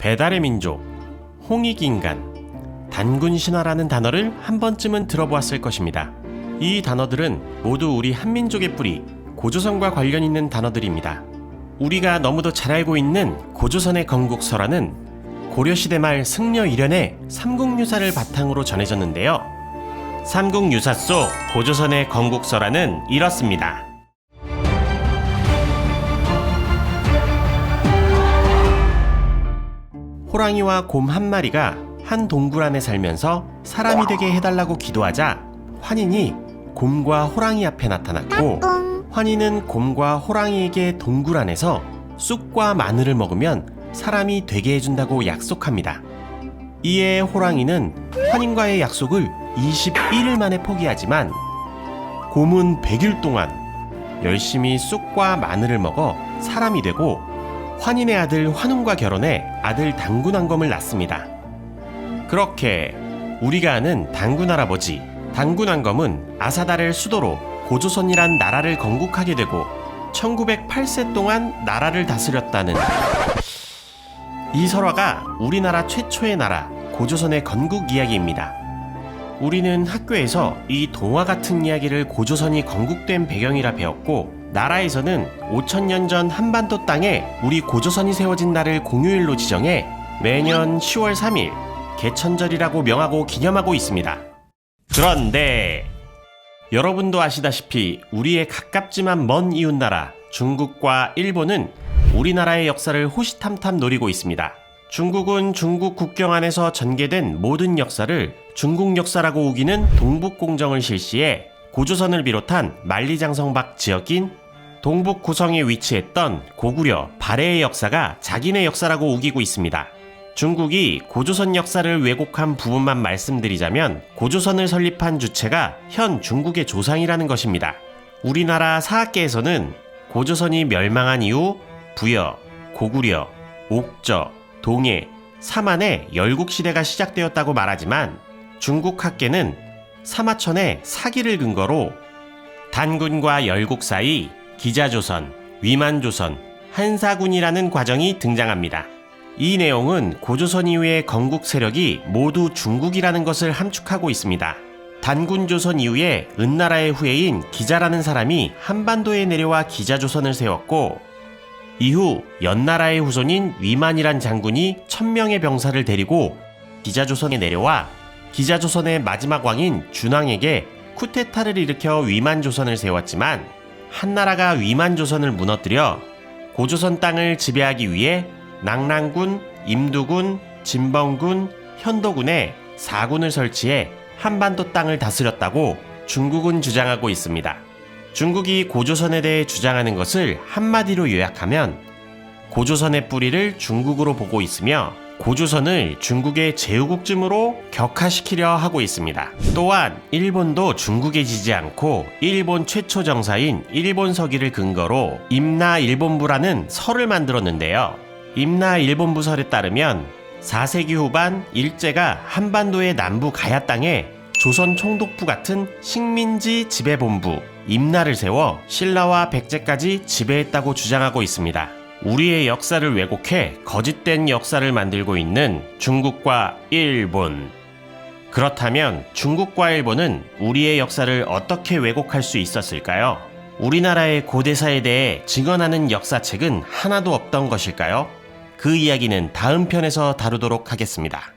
배달의 민족, 홍익인간, 단군신화라는 단어를 한 번쯤은 들어보았을 것입니다. 이 단어들은 모두 우리 한민족의 뿌리, 고조선과 관련 있는 단어들입니다. 우리가 너무도 잘 알고 있는 고조선의 건국설화는 고려시대 말 승려 이련의 삼국유사를 바탕으로 전해졌는데요. 삼국유사 속 고조선의 건국설화는 이렇습니다. 호랑이와 곰 한 마리가 한 동굴 안에 살면서 사람이 되게 해달라고 기도하자 환인이 곰과 호랑이 앞에 나타났고, 환인은 곰과 호랑이에게 동굴 안에서 쑥과 마늘을 먹으면 사람이 되게 해준다고 약속합니다. 이에 호랑이는 환인과의 약속을 21일 만에 포기하지만 곰은 100일 동안 열심히 쑥과 마늘을 먹어 사람이 되고 환인의 아들 환웅과 결혼해 아들 단군왕검을 낳습니다. 그렇게 우리가 아는 단군할아버지 단군왕검은 아사다를 수도로 고조선이란 나라를 건국하게 되고 1908세 동안 나라를 다스렸다는 이 설화가 우리나라 최초의 나라 고조선의 건국 이야기입니다. 우리는 학교에서 이 동화 같은 이야기를 고조선이 건국된 배경이라 배웠고, 나라에서는 5000년 전 한반도 땅에 우리 고조선이 세워진 날을 공휴일로 지정해 매년 10월 3일 개천절이라고 명하고 기념하고 있습니다. 그런데 여러분도 아시다시피 우리의 가깝지만 먼 이웃나라 중국과 일본은 우리나라의 역사를 호시탐탐 노리고 있습니다. 중국은 중국 국경 안에서 전개된 모든 역사를 중국 역사라고 우기는 동북공정을 실시해 고조선을 비롯한 만리장성 밖 지역인 동북 구성에 위치했던 고구려, 발해의 역사가 자기네 역사라고 우기고 있습니다. 중국이 고조선 역사를 왜곡한 부분만 말씀드리자면 고조선을 설립한 주체가 현 중국의 조상이라는 것입니다. 우리나라 사학계에서는 고조선이 멸망한 이후 부여, 고구려, 옥저, 동해, 삼한의 열국시대가 시작되었다고 말하지만 중국 학계는 사마천의 사기를 근거로 단군과 열국 사이 기자조선, 위만조선, 한사군이라는 과정이 등장합니다. 이 내용은 고조선 이후의 건국 세력이 모두 중국이라는 것을 함축하고 있습니다. 단군조선 이후에 은나라의 후예인 기자라는 사람이 한반도에 내려와 기자조선을 세웠고, 이후 연나라의 후손인 위만이란 장군이 1000명의 병사를 데리고 기자조선에 내려와 기자조선의 마지막 왕인 준왕에게 쿠데타를 일으켜 위만조선을 세웠지만, 한나라가 위만조선을 무너뜨려 고조선 땅을 지배하기 위해 낙랑군, 임두군, 진번군, 현도군에 4군을 설치해 한반도 땅을 다스렸다고 중국은 주장하고 있습니다. 중국이 고조선에 대해 주장하는 것을 한마디로 요약하면 고조선의 뿌리를 중국으로 보고 있으며 고조선을 중국의 제후국쯤으로 격화시키려 하고 있습니다. 또한 일본도 중국에 지지 않고 일본 최초 정사인 일본 서기를 근거로 임나일본부라는 설을 만들었는데요. 임나일본부설에 따르면 4세기 후반 일제가 한반도의 남부 가야 땅에 조선 총독부 같은 식민지 지배본부 임나를 세워 신라와 백제까지 지배했다고 주장하고 있습니다. 우리의 역사를 왜곡해 거짓된 역사를 만들고 있는 중국과 일본. 그렇다면 중국과 일본은 우리의 역사를 어떻게 왜곡할 수 있었을까요? 우리나라의 고대사에 대해 증언하는 역사책은 하나도 없던 것일까요? 그 이야기는 다음 편에서 다루도록 하겠습니다.